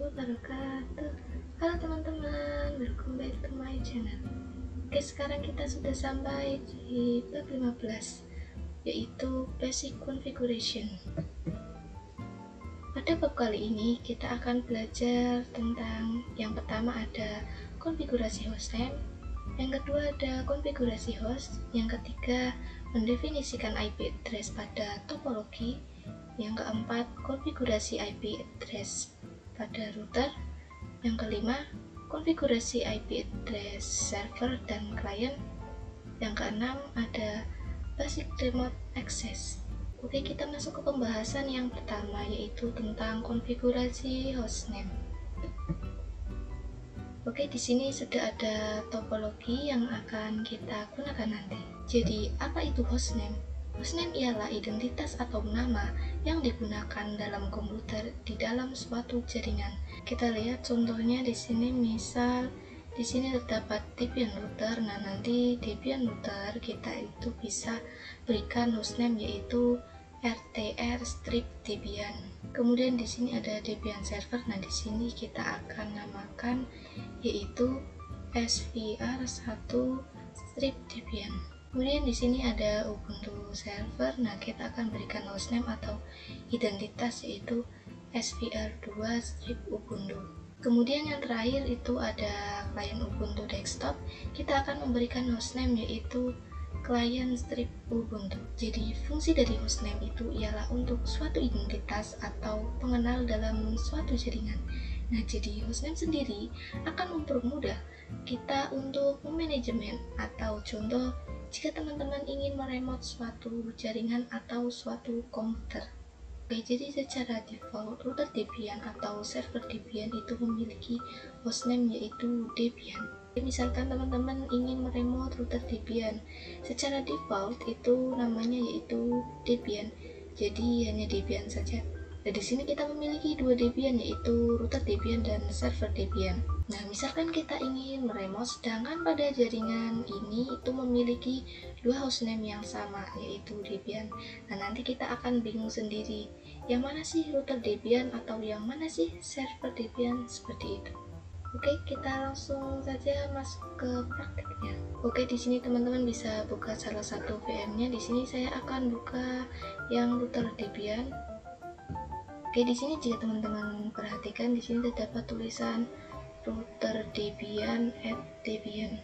wabarakatuh. Halo teman-teman, welcome back to my channel. Oke, sekarang kita sudah sampai di bab 15, yaitu basic configuration. Pada bab kali ini kita akan belajar tentang yang pertama ada konfigurasi hostname, yang kedua ada konfigurasi host, yang ketiga mendefinisikan IP address pada topologi, yang keempat konfigurasi IP address pada router, yang kelima konfigurasi IP address server dan client, yang keenam ada basic remote access. Oke, kita masuk ke pembahasan yang pertama, yaitu tentang konfigurasi hostname. Oke, di sini sudah ada topologi yang akan kita gunakan nanti. Jadi, apa itu hostname? Hostname ialah identitas atau nama yang digunakan dalam komputer di dalam suatu jaringan. Kita lihat contohnya di sini, misal di sini terdapat Debian router. Nah, nanti Debian router kita itu bisa berikan hostname yaitu rtr-debian. Kemudian di sini ada Debian server. Nah, di sini kita akan namakan yaitu svr1-debian. Kemudian di sini ada Ubuntu server. Nah, kita akan berikan hostname atau identitas yaitu svr2-ubuntu. Kemudian yang terakhir itu ada client Ubuntu desktop. Kita akan memberikan hostname yaitu client-ubuntu. Jadi fungsi dari hostname itu ialah untuk suatu identitas atau pengenal dalam suatu jaringan. Nah, jadi hostname sendiri akan mempermudah kita untuk memanajemen, atau contoh jika teman-teman ingin meremote suatu jaringan atau suatu komputer. Oke, jadi secara default router Debian atau server Debian itu memiliki hostname yaitu Debian. Misalkan teman-teman ingin meremote router Debian, secara default itu namanya yaitu Debian. Jadi hanya Debian saja. Nah, di sini kita memiliki dua Debian yaitu router Debian dan server Debian. Nah, misalkan kita ingin meremote sedangkan pada jaringan ini itu memiliki dua hostname yang sama yaitu Debian. Nah, nanti kita akan bingung sendiri, yang mana sih router Debian atau yang mana sih server Debian, seperti itu. Oke, kita langsung saja masuk ke praktiknya. Oke, di sini teman-teman bisa buka salah satu VM-nya. Di sini saya akan buka yang router Debian. Oke, di sini jika teman-teman perhatikan, di sini terdapat tulisan router Debian @debian.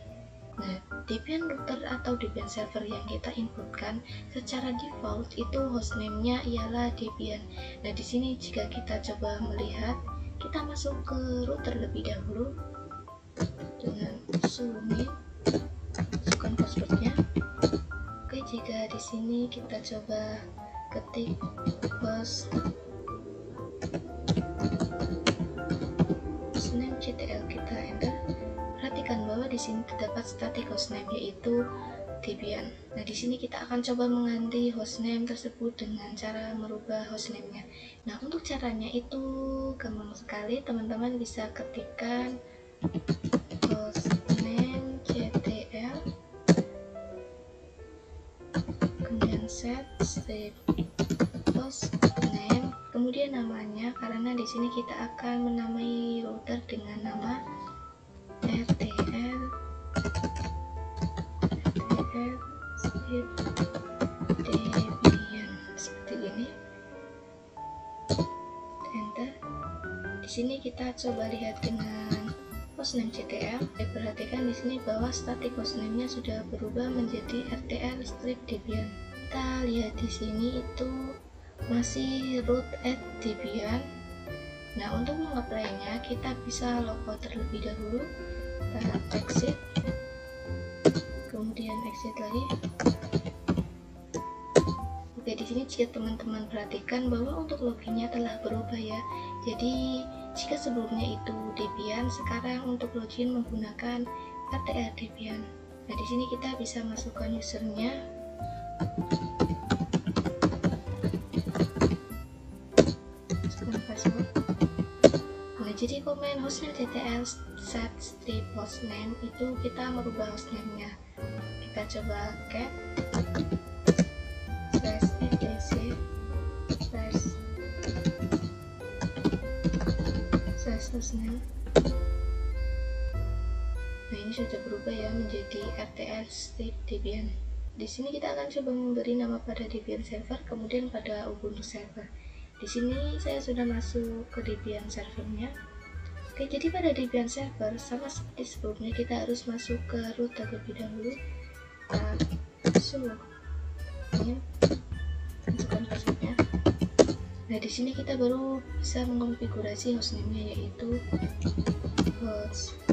Nah, Debian router atau Debian server yang kita inputkan secara default itu hostname-nya ialah Debian. Nah, di sini jika kita coba melihat, kita masuk ke router lebih dahulu dengan sumin, masukkan passwordnya. Oke, jika di sini kita coba ketik hostname ctl, kita enter. Perhatikan bahwa di sini terdapat static hostname yaitu Debian. Nah, di sini kita akan coba mengganti hostname tersebut dengan cara merubah hostname-nya. Nah, untuk caranya itu gampang sekali. Teman-teman bisa ketikkan hostname ctl, kemudian set strip hostname, kemudian namanya, karena di sini kita akan menamai router dengan nama Debian, seperti ini. Enter. Di sini kita coba lihat dengan hostname ctl. Perhatikan di sini bahwa static hostname-nya sudah berubah menjadi rtr-debian. Kita lihat di sini itu masih root @debian. Nah, untuk mengapply-nya kita bisa logout terlebih dahulu. Kita exit, kemudian exit lagi. Oke, di sini jika teman-teman perhatikan bahwa untuk loginnya telah berubah ya. Jadi jika sebelumnya itu Debian, sekarang untuk login menggunakan rtr-debian. Nah, di sini kita bisa masukkan usernya. Masukkan password. Nah, jadi komen hostname ctl set strip hostname itu kita merubah hostname-nya. Kita coba cat /etc/slash hostname. Nah, ini sudah berubah ya menjadi RTL strip Debian. Di sini kita akan coba memberi nama pada Debian server, kemudian pada Ubuntu server. Di sini saya sudah masuk ke Debian servernya. Oke, jadi pada Debian server sama seperti sebelumnya kita harus masuk ke root terlebih dahulu. Masukkan passwordnya. Nah, di sini kita baru bisa mengkonfigurasi hostname-nya, yaitu hostname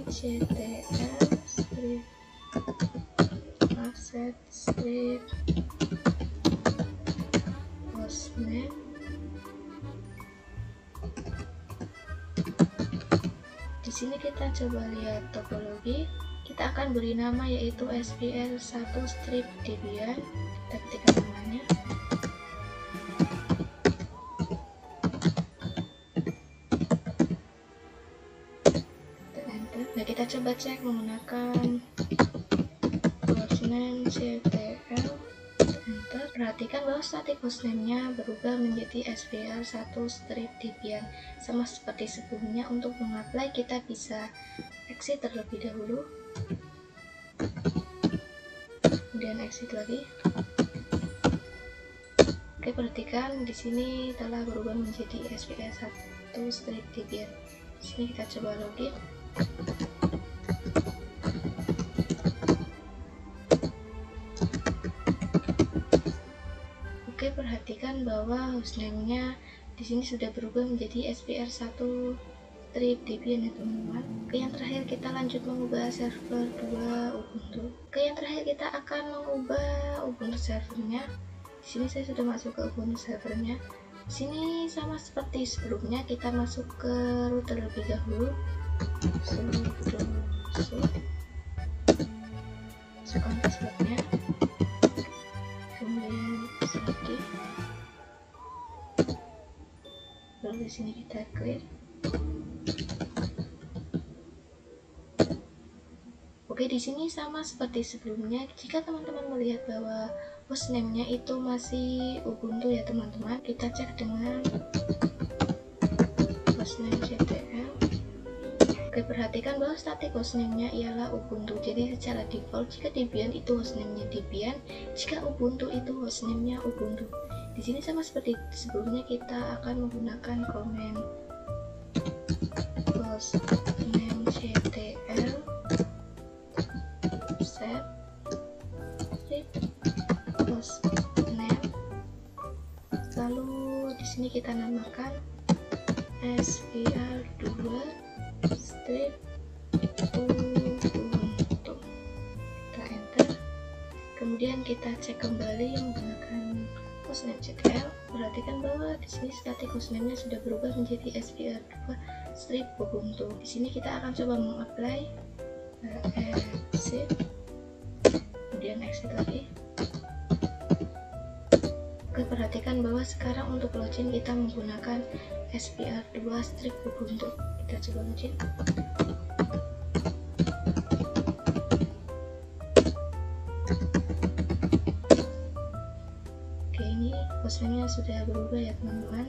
ctl strip offset strip hostname. Di sini kita coba lihat topologi. Kita akan beri nama yaitu SPL1 strip Debian. Kita ketikkan namanya. Nah, kita coba cek menggunakan hostname ctl. Enter. Perhatikan bahwa static hostname-nya berubah menjadi SPL1 strip Debian. Sama seperti sebelumnya, untuk mengapply kita bisa exit terlebih dahulu. Kemudian exit lagi. Oke, perhatikan di sini telah berubah menjadi SPL1 strip Debian. Di sini kita coba login. Oke, perhatikan bahwa hostname-nya di sini sudah berubah menjadi SPL1 strip Debian ya teman-teman. Oke, yang terakhir kita lanjut mengubah server 2 Ubuntu. Oke, yang terakhir kita akan mengubah Ubuntu servernya. Di sini saya sudah masuk ke Ubuntu servernya. Di sini sama seperti sebelumnya, kita masuk ke root terlebih dahulu. Masukkan passwordnya, kemudian lagi, lalu di sini kita clear. Oke, di sini sama seperti sebelumnya. Jika teman-teman melihat bahwa hostname-nya itu masih Ubuntu ya teman-teman, kita cek dengan hostname ctl. Oke, perhatikan bahwa static hostname-nya ialah Ubuntu. Jadi secara default jika Debian itu hostname-nya Debian, jika Ubuntu itu hostname-nya Ubuntu. Di sini sama seperti sebelumnya, kita akan menggunakan komen hostname ctl set hostname. Lalu di sini kita namakan SPL2 strip Ubuntu. Kita enter. Kemudian kita cek kembali menggunakan hostname ctl. Perhatikan bahwa di sini static hostname-nya sudah berubah menjadi SPL2 strip Ubuntu. Di sini kita akan coba mengapply exit, kemudian exit lagi. Oke, perhatikan bahwa sekarang untuk login kita menggunakan SPL2 strip Ubuntu. Kita coba login. Oke, ini hostname-nya sudah berubah ya teman-teman.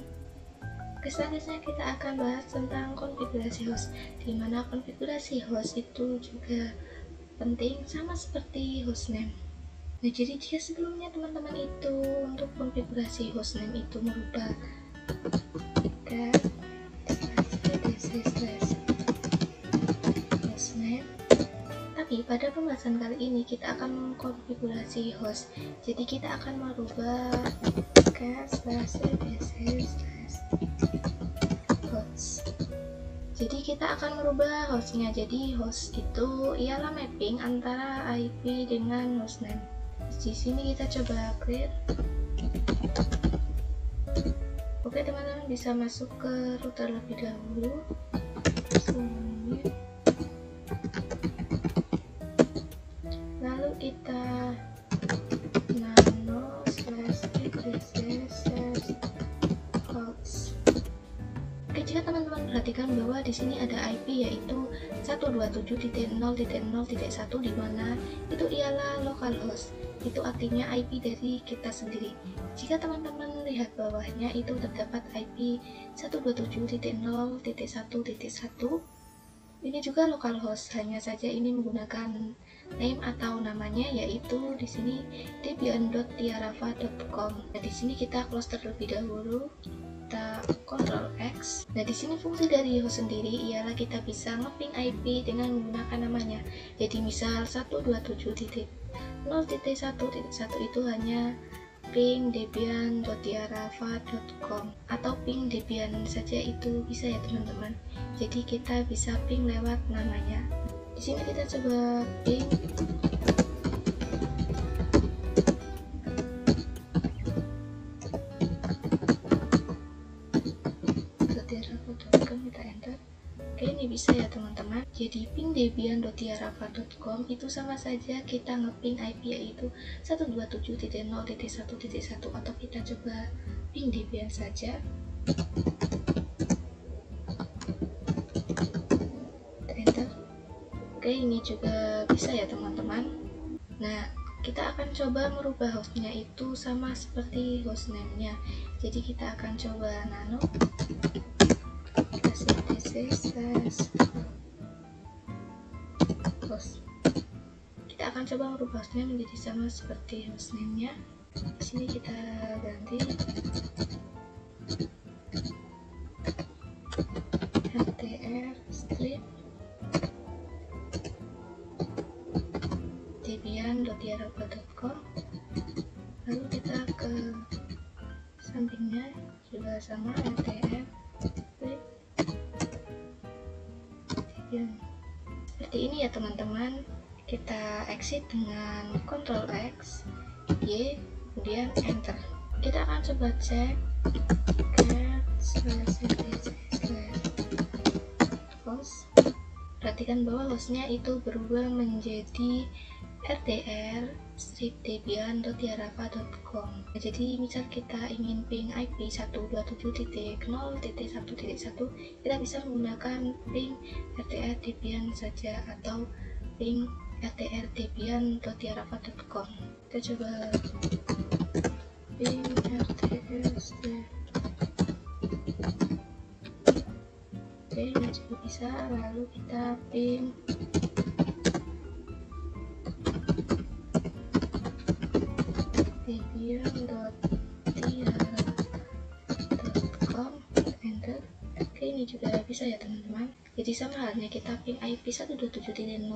Oke, selanjutnya kita akan bahas tentang konfigurasi host, di mana konfigurasi host itu juga penting sama seperti hostname. Nah, jadi jika sebelumnya teman-teman itu untuk konfigurasi hostname itu merubah hostname, tapi pada pembahasan kali ini kita akan mengkonfigurasi host. Jadi kita akan merubah host. Jadi kita akan merubah hostnya. Jadi host itu ialah mapping antara IP dengan hostname. Di sini kita coba clear. Oke, teman-teman bisa masuk ke root terlebih dahulu. Lalu kita nano/etc/host. Oke, jika teman-teman perhatikan bahwa di sini ada IP yaitu 127.0.0.1 di mana itu ialah localhost. Itu artinya IP dari kita sendiri. Jika teman-teman lihat bawahnya itu terdapat IP 127.0.1.1. Ini juga localhost, hanya saja ini menggunakan name atau namanya yaitu di sini debian.tiarava.com. Nah, di sini kita close terlebih dahulu. Kita Ctrl X. Nah, di sini fungsi dari host sendiri ialah kita bisa ngeping IP dengan menggunakan namanya. Jadi misal 127.0.1.1 itu hanya ping debian.tiarava.com atau ping debian saja itu bisa ya teman-teman. Jadi kita bisa ping lewat namanya. Di sini kita coba ping .tiarava.com, kita enter. Oke, ini bisa ya teman-teman. Jadi ping debian.tiarava.com itu sama saja kita ngeping IP yaitu 127.0.1.1 atau kita coba ping debian saja. Enter. Oke, ini juga bisa ya teman-teman. Nah, kita akan coba merubah hostnya itu sama seperti hostname-nya. Jadi kita akan coba nano host. Kita akan coba merubah hostnya menjadi sama seperti hostname-nya. Di sini kita ganti rtr strip debian.tiarava.com. Lalu kita ke sampingnya juga sama rtr strip debian. Seperti ini ya teman-teman. Kita exit dengan Ctrl X, Y, kemudian enter. Kita akan coba cek cat/etc/host. Perhatikan bahwa hostnya itu berubah menjadi rtr strip debian.tiarava.com. Nah, jadi misal kita ingin ping IP 127.0.1.1, kita bisa menggunakan ping rtr debian saja atau ping rtr debian.tiarava.com. Kita coba ping rtr strip. Oke, ini juga bisa. Lalu kita ping debian.tiarava.com, enter. Oke, ini juga bisa ya teman-teman. Jadi sama halnya kita ping IP 127.0.1.1.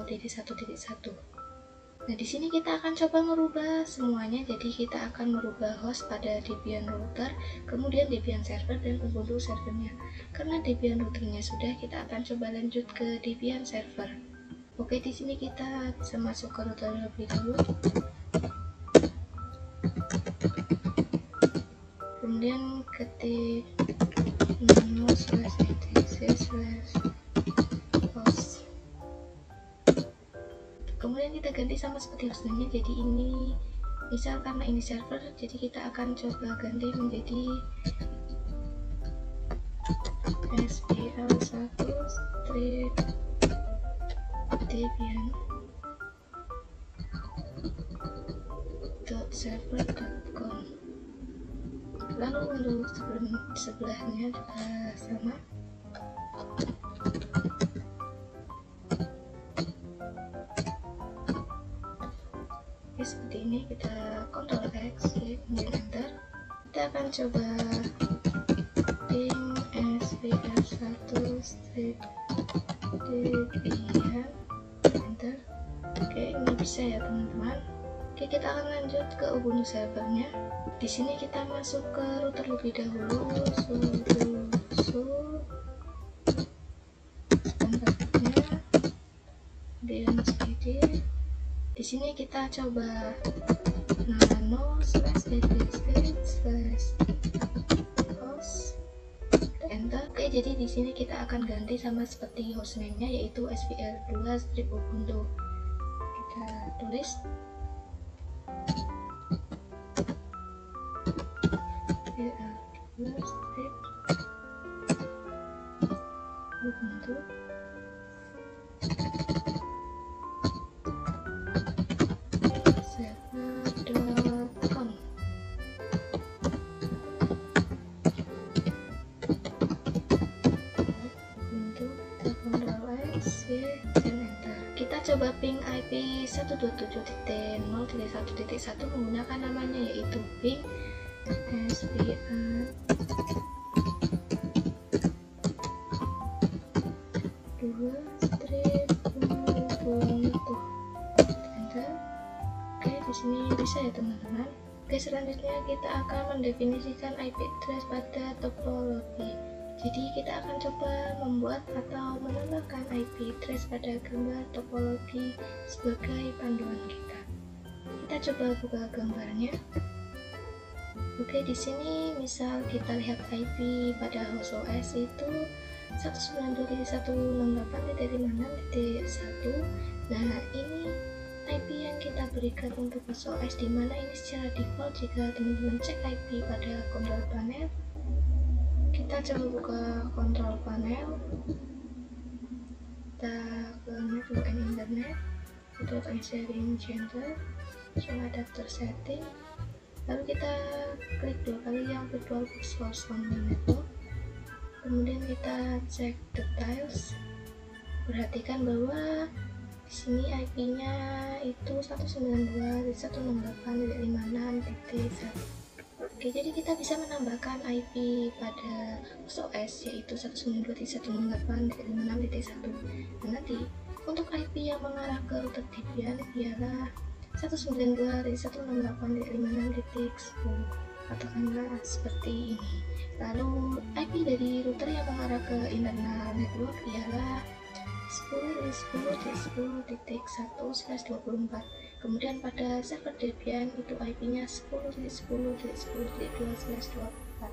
Nah, di sini kita akan coba merubah semuanya. Jadi kita akan merubah host pada Debian router, kemudian Debian server dan Ubuntu servernya. Karena Debian routernya sudah, kita akan coba lanjut ke Debian server. Oke, di sini kita bisa masuk ke router lebih dulu. Kemudian ketik nano/etc/host. Kemudian kita ganti sama seperti hostname-nya. Jadi ini misal karena ini server, jadi kita akan coba ganti menjadi SPL1 strip debian.server.com. Lalu untuk sebelahnya juga sama. Oke, seperti ini. Kita Ctrl X, kemudian enter. Kita akan coba ping SPL1 strip debian, enter. Oke, ini bisa ya teman-teman. Oke, kita akan lanjut ke Ubuntu servernya. Di sini kita masuk ke router lebih dahulu. Sudo standarnya kemudian cd. Di sini kita coba nano/etc/host, enter. Oke, jadi di sini kita akan ganti sama seperti hostname-nya yaitu SPL2 strip Ubuntu. Kita tulis SPL2 strip Ubuntu. Server.com. Untuk Ctrl+X, Y, dan Enter. Kita coba ping IP 127.0.1.1 menggunakan namanya yaitu ping SPR 2 strip Ubuntu. Enter. Oke, di sini bisa ya teman-teman. Oke, selanjutnya kita akan mendefinisikan IP address pada topologi. Jadi kita akan coba membuat atau menambahkan IP address pada gambar topologi sebagai panduan kita. Kita coba buka gambarnya. Oke, di sini misal kita lihat IP pada host OS itu 192.168.56.1. Nah, ini IP yang kita berikan untuk host OS, dimana ini secara default jika teman-teman cek IP pada control panel. Kita coba buka control panel, kita ke network and internet, network and sharing channel, adapter setting, lalu kita klik 2 kali yang virtual box source on the network, kemudian kita cek details. Perhatikan bahwa di sini IP-nya itu 192.168.56.1. Oke, jadi kita bisa menambahkan IP pada host OS yaitu 192.168.56.1. Dan nanti untuk IP yang mengarah ke router Debian ialah 192.168.56.10, katakanlah seperti ini. Lalu IP dari router yang mengarah ke internal network ialah 10.10.10.1/24. Kemudian pada server Debian itu IP-nya 10.10.10.2/24.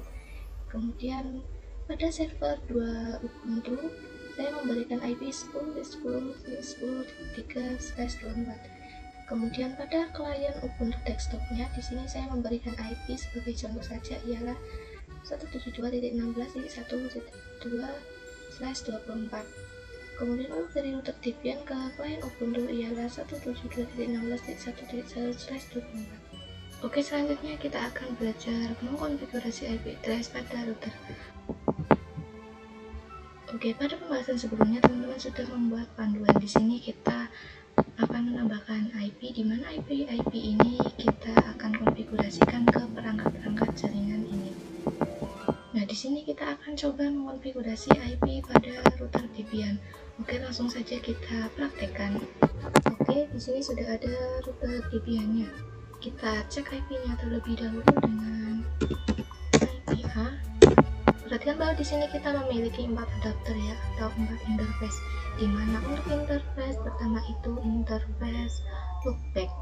Kemudian pada server 2 Ubuntu saya memberikan IP 10.10.10.3/24. Kemudian pada klien Ubuntu desktopnya di sini saya memberikan IP sebagai contoh saja ialah 172.16.1.2/24. Kemudian untuk dari router Debian ke klien Ubuntu ialah 172.16.1.1/24. Oke, selanjutnya kita akan belajar mengkonfigurasi IP address pada router. Oke, pada pembahasan sebelumnya teman-teman sudah membuat panduan. Di sini kita akan menambahkan IP, di mana IP ini kita akan konfigurasikan ke perangkat-perangkat jaringan ini. Nah, di sini kita akan coba mengonfigurasi IP pada router Debian. Oke, langsung saja kita praktekkan. Oke, di sini sudah ada router Debian-nya. Kita cek IP-nya terlebih dahulu dengan IP A. Perhatikan bahwa di sini kita memiliki 4 adapter ya, atau 4 interface. Di mana untuk interface pertama itu interface loopback.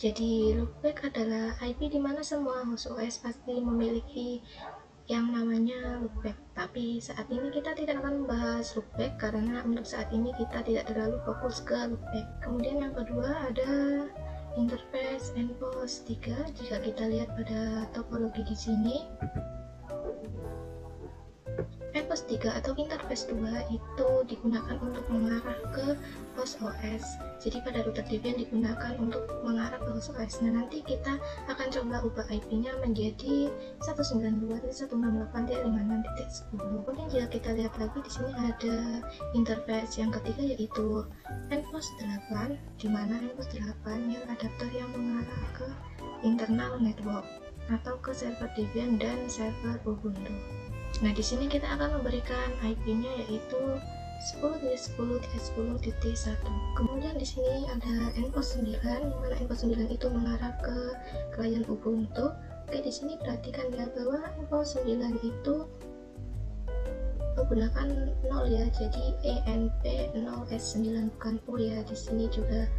Jadi loopback adalah IP di mana semua host OS pasti memiliki yang namanya loopback, tapi saat ini kita tidak akan membahas loopback karena untuk saat ini kita tidak terlalu fokus ke loopback. Kemudian yang kedua ada interface endpost 3. Jika kita lihat pada topologi di sini, endpost 3 atau interface 2 itu digunakan untuk mengarah ke host OS. Jadi pada router Debian digunakan untuk mengarah ke host OS. Nah, nanti kita akan coba ubah IP-nya menjadi 192.168.56.10. Kemudian jika kita lihat lagi di sini ada interface yang ketiga yaitu endpost 8, di mana endpost 8 yang adapter yang mengarah ke internal network atau ke server Debian dan server Ubuntu. Nah, di sini kita akan memberikan IP-nya yaitu 10.10.10.1. Kemudian di sini ada endpost 9, di mana endpost 9 itu mengarah ke klien Ubuntu. Oke, di sini perhatikan ya bahwa endpost 9 itu menggunakan 0 ya, jadi ENP0S9 bukan O ya. Di sini juga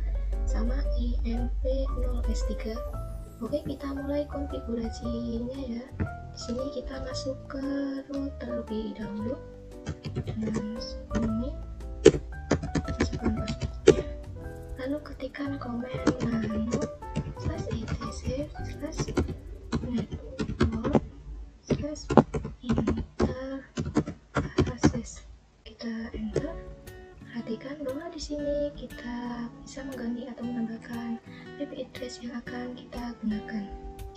sama ENP0S3. Oke, kita mulai konfigurasinya ya. Di sini kita masuk ke root terlebih dahulu. Ini masukkan passwordnya. Lalu ketikkan komen nano /etc /network /interfaces. Kita enter. bisa mengganti atau menambahkan IP address yang akan kita gunakan.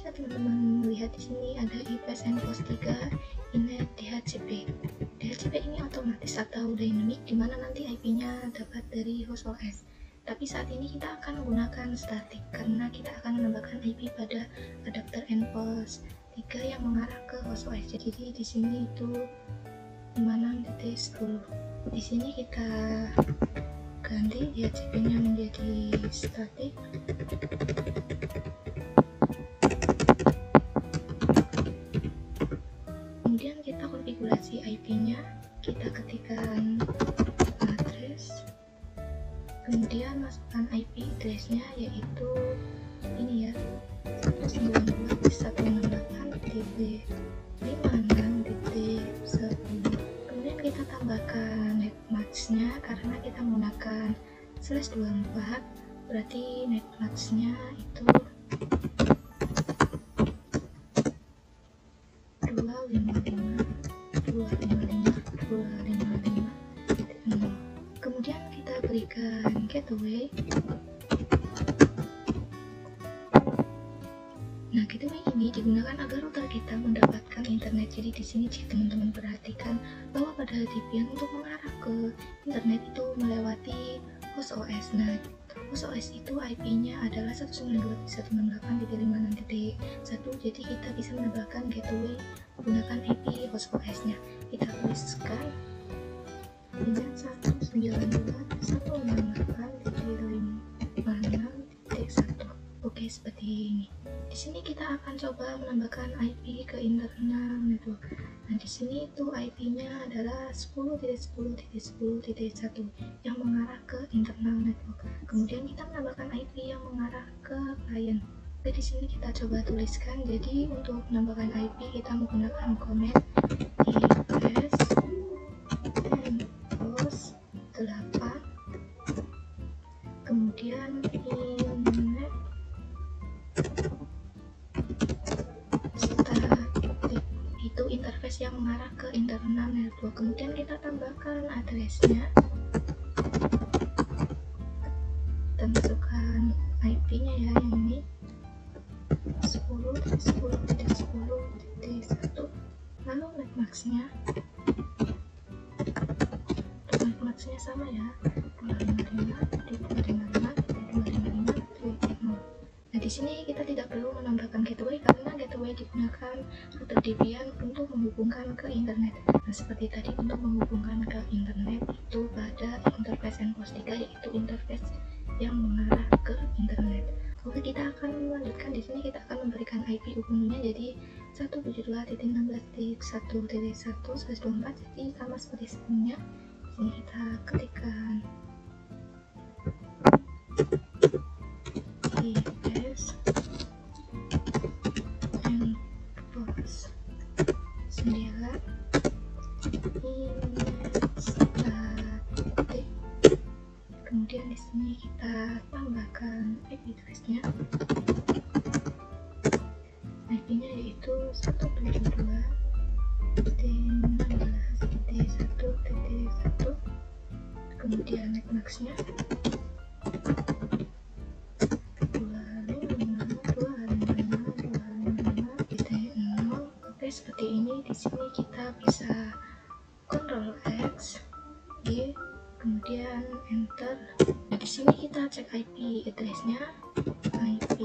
Nah, teman-teman melihat di sini ada IPsN pos 3 inet DHCP. DHCP ini otomatis atau dynamic, dimana nanti IP-nya dapat dari host OS. Tapi saat ini kita akan menggunakan static karena kita akan menambahkan IP pada adapter nPos 3 yang mengarah ke host OS. Jadi di sini itu 56.10. Di sini kita ganti DHCP-nya menjadi static. Kemudian kita konfigurasi IP-nya, kita ketikkan address, kemudian masukkan IP address-nya yaitu ini ya, 192.168.56.10. Kemudian kita tambahkan netmask-nya karena kita menggunakan /24, berarti netmask-nya itu 255.255.255.0. Kemudian kita berikan gateway. Nah, gateway ini digunakan agar router kita mendapatkan internet. Jadi di sini jika teman-teman perhatikan bahwa pada VPN untuk mengarah ke internet itu melewati host OS. Nah, host OS itu IP-nya adalah 192.168.56.1. Jadi kita bisa menambahkan gateway menggunakan IP host OS-nya. Kita tuliskan dengan 192.168.56.1. Oke, seperti ini. Di sini kita akan coba menambahkan IP ke internal network. Nah, di sini itu IP-nya adalah 10.10.10.1 yang mengarah ke internal network. Kemudian kita menambahkan IP yang mengarah ke client. Oke, di sini kita coba tuliskan. Jadi untuk menambahkan IP kita menggunakan command ipsn pos 8, kemudian inet static, itu interface yang mengarah ke internal network. Kemudian kita tambahkan address-nya, kita masukkan IP-nya ya, yang ini 10.10.10.1, lalu netmask-nya sama ya, 255.255.255.0. Nah, di sini kita tidak perlu menambahkan gateway karena gateway digunakan router Debian untuk menghubungkan ke internet. Nah, seperti tadi untuk menghubungkan ke internet itu pada interface nPos 3, yaitu interface yang mengarah ke internet. Oke, kita akan melanjutkan. Di sini kita akan memberikan IP umumnya jadi 172.16.1.1/24, jadi sama seperti sebelumnya. Ini kita ketikkan IPsN pos 9 inet static. Kemudian di sini kita tambahkan IP address-nya. IP-nya yaitu 172.16.1.1, kemudian netmask-nya 255.255.0. Oke, seperti ini. Di sini kita bisa Ctrl X, Y, kemudian enter. Nah, di sini kita cek IP address-nya, IP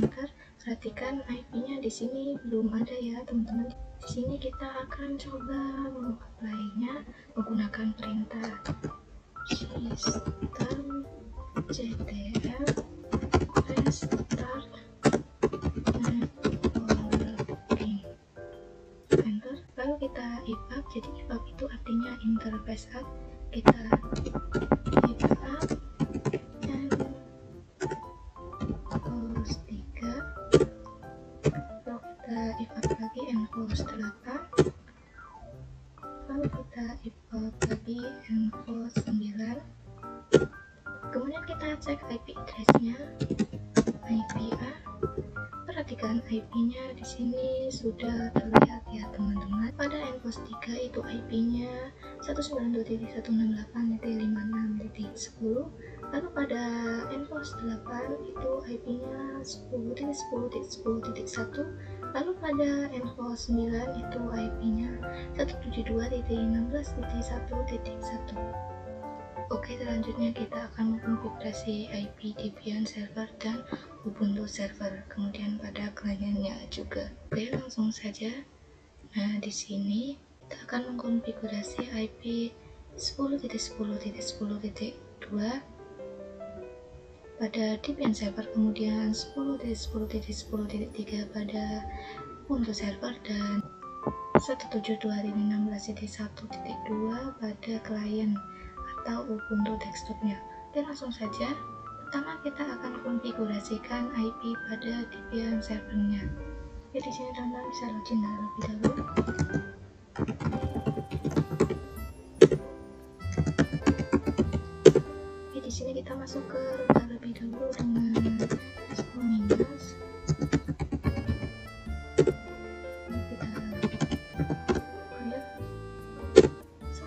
enter. Perhatikan IP-nya di sini belum ada ya, teman-teman. Di sini kita akan coba mengapply-nya menggunakan perintah system ctl restart networking, enter. Lalu kita if up. Jadi if up itu artinya interface up. Kita if up and pos 3, lalu kita if up lagi nPos 8, lalu kita if up lagi nPos 9. Kemudian kita cek IP address-nya, IPA. Perhatikan IP-nya di sini sudah terlihat ya, teman-teman. Pada nPos 3 itu IP-nya 192.168.56.10. Lalu pada endpost 8 itu IP-nya 10.10.10.1. Lalu pada endpost 9 itu IP-nya 172.16.1.1. Oke, selanjutnya kita akan mengkonfigurasi IP Debian server dan Ubuntu server, kemudian pada kliennya juga. Oke, langsung saja. Nah, di sini kita akan mengkonfigurasi IP 10.10.10.2 pada Debian server, kemudian 10.10.10.3 pada Ubuntu server, dan 172.16.1.2 pada klien atau Ubuntu desktopnya. Oke, langsung saja. Pertama kita akan konfigurasikan IP pada Debian servernya. Oke, di sini teman-teman bisa login terlebih dahulu. Oke, di sini kita masuk ke root terlebih dahulu dengan sudo minus.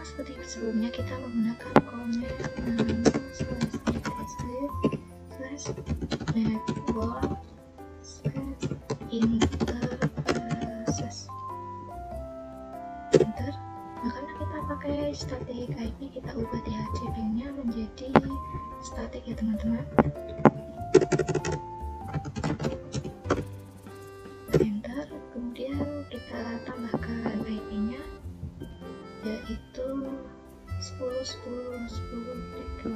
Seperti sebelumnya kita menggunakan command /network/interfaces enter. Nah, karena kita pakai static IP, kita ubah DHCP nya menjadi static ya teman-teman. Enter, kemudian kita tambahkan IP nya yaitu 10.10.10.2.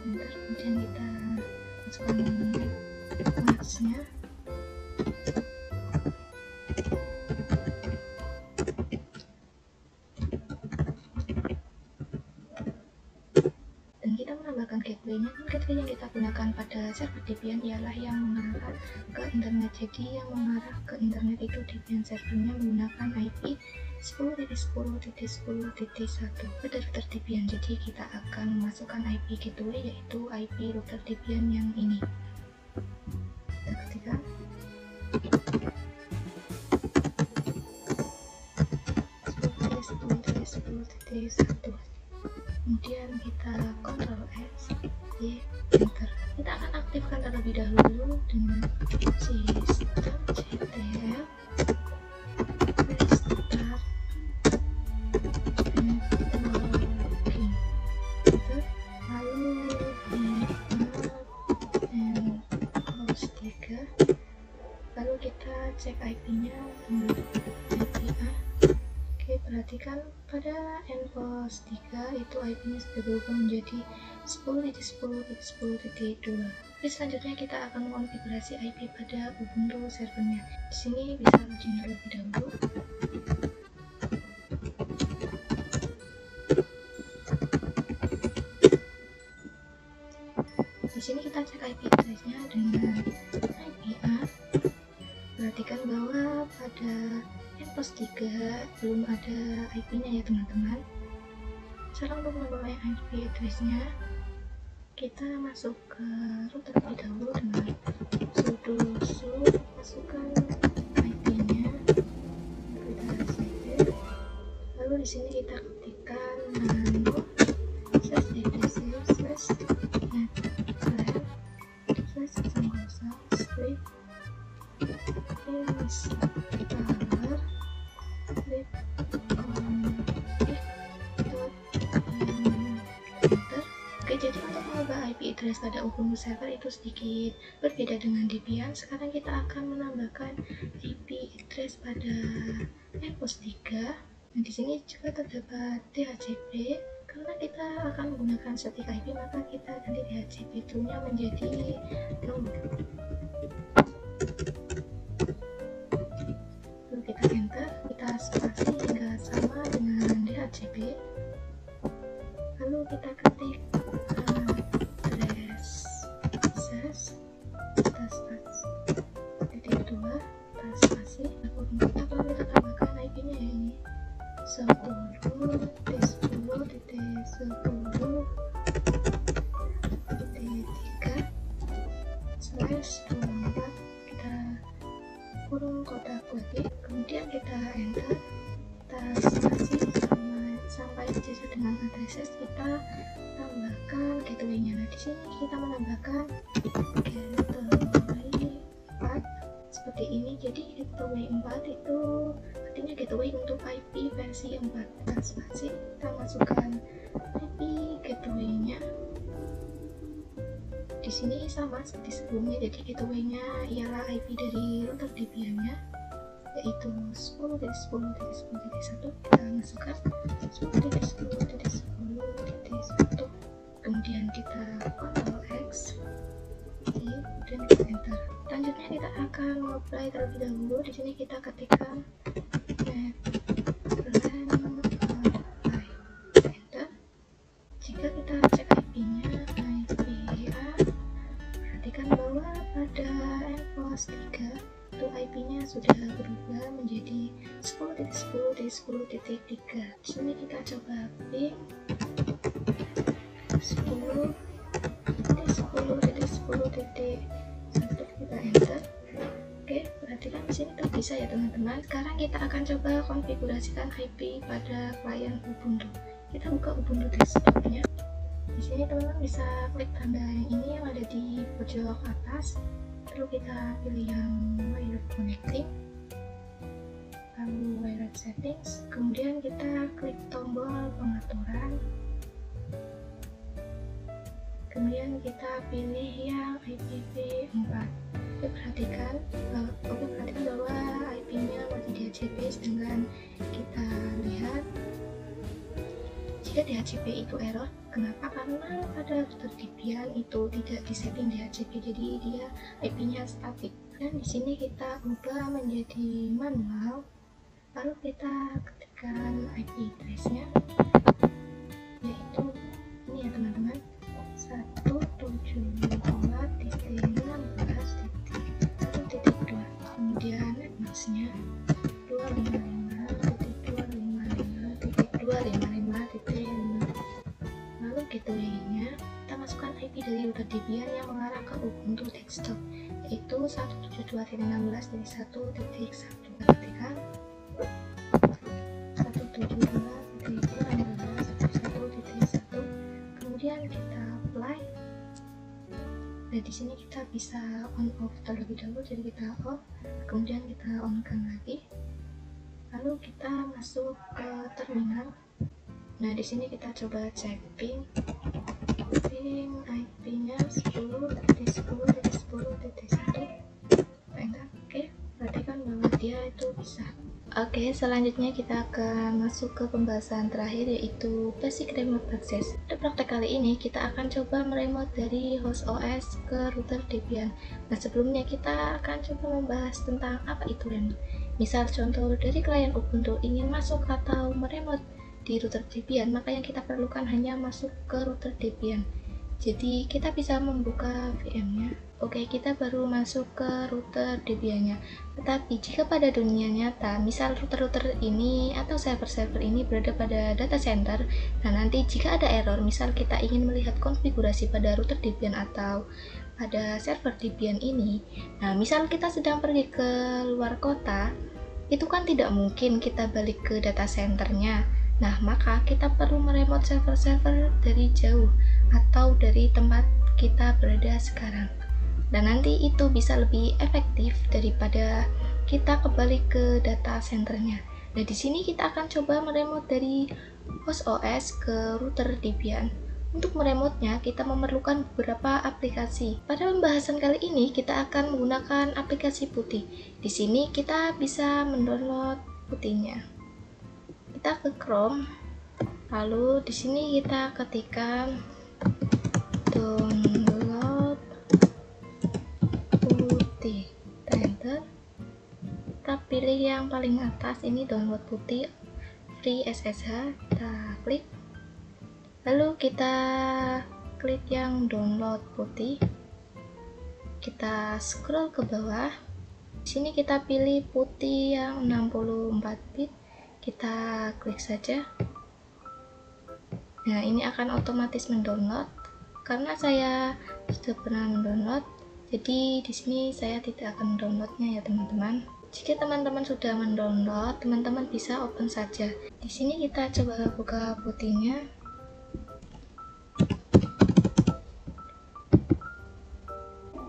Enter, kemudian kita masukkan masknya. Dan kita menambahkan gateway-nya. Gateway yang kita gunakan pada server Debian ialah yang mengarah ke internet. Jadi yang mengarah ke internet itu Debian servernya menggunakan IP 10.10.10.1 pada router Debian. Jadi kita akan memasukkan IP gateway yaitu IP router Debian yang ini. Kita ketikkan 10.10.10.1. Kemudian kita Ctrl X, Y, enter. Kita akan aktifkan terlebih dahulu dengan systemctl restart networking. Lalu endpost 3. Lalu kita cek IP-nya dengan IP A. Oke, perhatikan pada endpost 3 itu IP-nya sudah berubah menjadi 10.10.10.2. Oke, selanjutnya kita akan mengonfigurasi IP pada Ubuntu servernya. Di sini bisa login terlebih dahulu. Di sini kita cek IP address-nya dengan IP A. Perhatikan bahwa pada endpost 3 belum ada IP-nya ya teman-teman. Sekarang untuk menambah IP address-nya, kita masuk ke root terlebih dahulu dengan sudo masukkan IP-nya, kita save. Lalu di sini kita ketikkan jadi untuk mengubah IP address pada Ubuntu server itu sedikit berbeda dengan Debian. Sekarang kita akan menambahkan IP address pada endpost 3. Nah, di sini juga terdapat DHCP. Karena kita akan menggunakan static IP, maka kita ganti DHCP toolnya menjadi 0. Lalu kita enter, kita spasi hingga sama dengan DHCP. Lalu kita ketik address titik 2 spasi. Kita tambahkan IP-nya ya ini 10.10.10.3/24. Kita kurung kotak lagi, kemudian kita enter, kita kita spasi sampai sesuai dengan addresses, kita tambahkan gateway-nya. Nah, di sini kita menambahkan gateway 4 seperti ini. Jadi gateway 4 itu artinya gateway untuk IP versi 4. Kita spasi, kita masukkan IP gateway-nya. Di sini sama seperti sebelumnya, jadi gateway-nya ialah IP dari router Debian-nya, yaitu 10.10.10.1. Kita masukkan 10.10.10.1, kemudian kita Ctrl X, dan kita enter. Selanjutnya kita akan apply terlebih dahulu. Di sini kita ketikkan enter. Jika kita cek IP-nya, perhatikan bahwa pada MPOS 3 itu IP-nya sudah berubah menjadi 10.10.10.3. Di sini kita coba ping 10.10.10.1, kita enter. Oke, perhatikan di sini tuh bisa ya teman-teman. Sekarang kita akan coba konfigurasikan IP pada klien Ubuntu. Kita buka Ubuntu desktopnya. Di sini teman-teman bisa klik tanda yang ini yang ada di pojok atas, lalu kita pilih yang wired connecting, lalu wired settings, kemudian kita klik tombol pengaturan, kemudian kita pilih yang IPv4. Perhatikan bahwa IP-nya masih DHCP, sedangkan kita lihat jika DHCP itu error. Kenapa? Karena pada router Debian itu tidak disetting DHCP, jadi dia IP-nya statik. Dan di sini kita ubah menjadi manual, lalu kita ketikkan IP address-nya, yaitu ini ya teman-teman, 172.16.1.2, kemudian netmask-nya 255.255.255.5. lalu gateway-nya kita masukkan IP dari router Debian yang mengarah ke Ubuntu desktop, yaitu 172.16.1.1. Ketika 172.16.1.1, kemudian kita apply. Nah, di sini kita bisa on off terlebih dahulu, jadi kita off, kemudian kita on kan lagi, lalu kita masuk ke terminal. Nah, di sini kita coba cek ping IP-nya 10.10.10.1. Oke, perhatikan bahwa dia itu bisa. Oke, selanjutnya kita akan masuk ke pembahasan terakhir, yaitu basic remote access. Pada praktek kali ini kita akan coba meremote dari host OS ke router Debian. Nah, sebelumnya kita akan coba membahas tentang apa itu remote. Misal contoh dari klien Ubuntu ingin masuk atau meremote di router Debian, maka yang kita perlukan hanya masuk ke router Debian. Jadi kita bisa membuka VM-nya. Oke, kita baru masuk ke router Debian-nya. Tetapi jika pada dunia nyata, misal router-router ini atau server-server ini berada pada data center, nah nanti jika ada error, misal kita ingin melihat konfigurasi pada router Debian atau pada server Debian ini, nah misal kita sedang pergi ke luar kota, itu kan tidak mungkin kita balik ke data centernya. Nah, maka kita perlu meremote server-server dari jauh atau dari tempat kita berada sekarang. Dan nanti itu bisa lebih efektif daripada kita kembali ke data centernya. Nah, di sini kita akan coba meremote dari host OS ke router Debian. Untuk meremotenya, kita memerlukan beberapa aplikasi. Pada pembahasan kali ini, kita akan menggunakan aplikasi Putih. Di sini kita bisa mendownload Putihnya. Kita ke Chrome, lalu di sini kita ketikkan download Putih, enter. Kita pilih yang paling atas ini, download Putih free SSH, kita klik, lalu kita klik yang download Putih, kita scroll ke bawah. Di sini kita pilih Putih yang 64 bit, kita klik saja. Nah, ini akan otomatis mendownload. Karena saya sudah pernah mendownload, jadi di sini saya tidak akan mendownloadnya ya teman-teman. Jika teman-teman sudah mendownload, teman-teman bisa open saja. Di sini kita coba buka putihnya.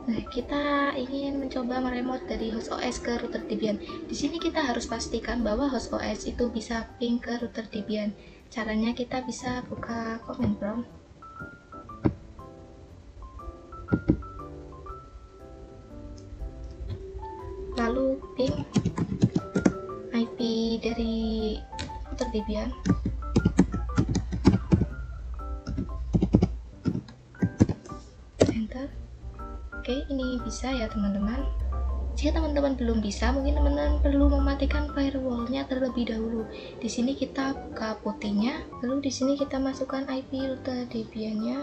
Nah, kita ingin mencoba meremote dari host OS ke router Debian. Di sini kita harus pastikan bahwa host OS itu bisa ping ke router Debian. Caranya kita bisa buka command prompt. Lalu ping IP dari router Debian. Enter. Oke, ini bisa ya teman-teman. Jika teman-teman belum bisa, mungkin teman-teman perlu mematikan firewallnya terlebih dahulu. Di sini kita buka putihnya, lalu di sini kita masukkan IP router Debian-nya.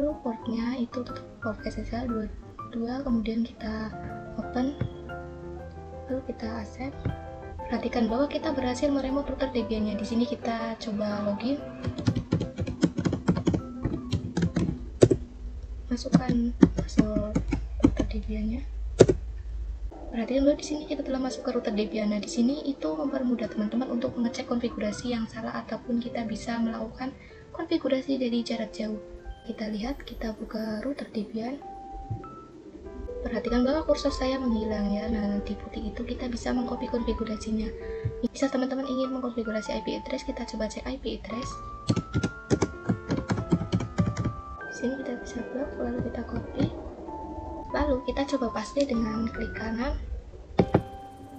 Lalu portnya itu tetap port SSL 22, kemudian kita open, lalu kita accept. Perhatikan bahwa kita berhasil meremote router Debian-nya. Di sini kita coba login, masukkan password router Debian-nya. Perhatikan bahwa di sini kita telah masuk ke router Debian. Nah, di sini itu mempermudah teman-teman untuk mengecek konfigurasi yang salah ataupun kita bisa melakukan konfigurasi dari jarak jauh. Kita lihat, kita buka router Debian. Perhatikan bahwa kursor saya menghilang ya. Nah, di putih itu kita bisa mengcopy konfigurasinya. Bisa teman-teman ingin mengkonfigurasi IP address, kita coba cek IP address. Di sini kita bisa blok, lalu kita copy. Lalu kita coba paste dengan klik kanan.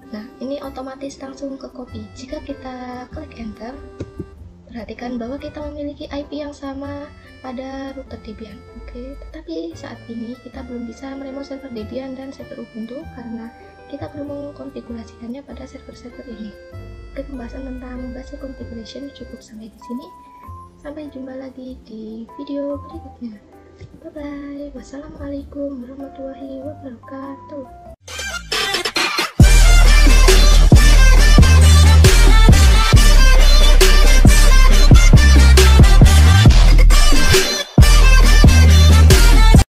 Nah, ini otomatis langsung ke copy. Jika kita klik enter, perhatikan bahwa kita memiliki IP yang sama pada router Debian. Oke, tetapi saat ini kita belum bisa meremote server Debian dan server Ubuntu karena kita belum mengkonfigurasikannya pada server-server ini. Oke, pembahasan tentang basic configuration cukup sampai di sini. Sampai jumpa lagi di video berikutnya. Bye bye. Wassalamualaikum warahmatullahi wabarakatuh.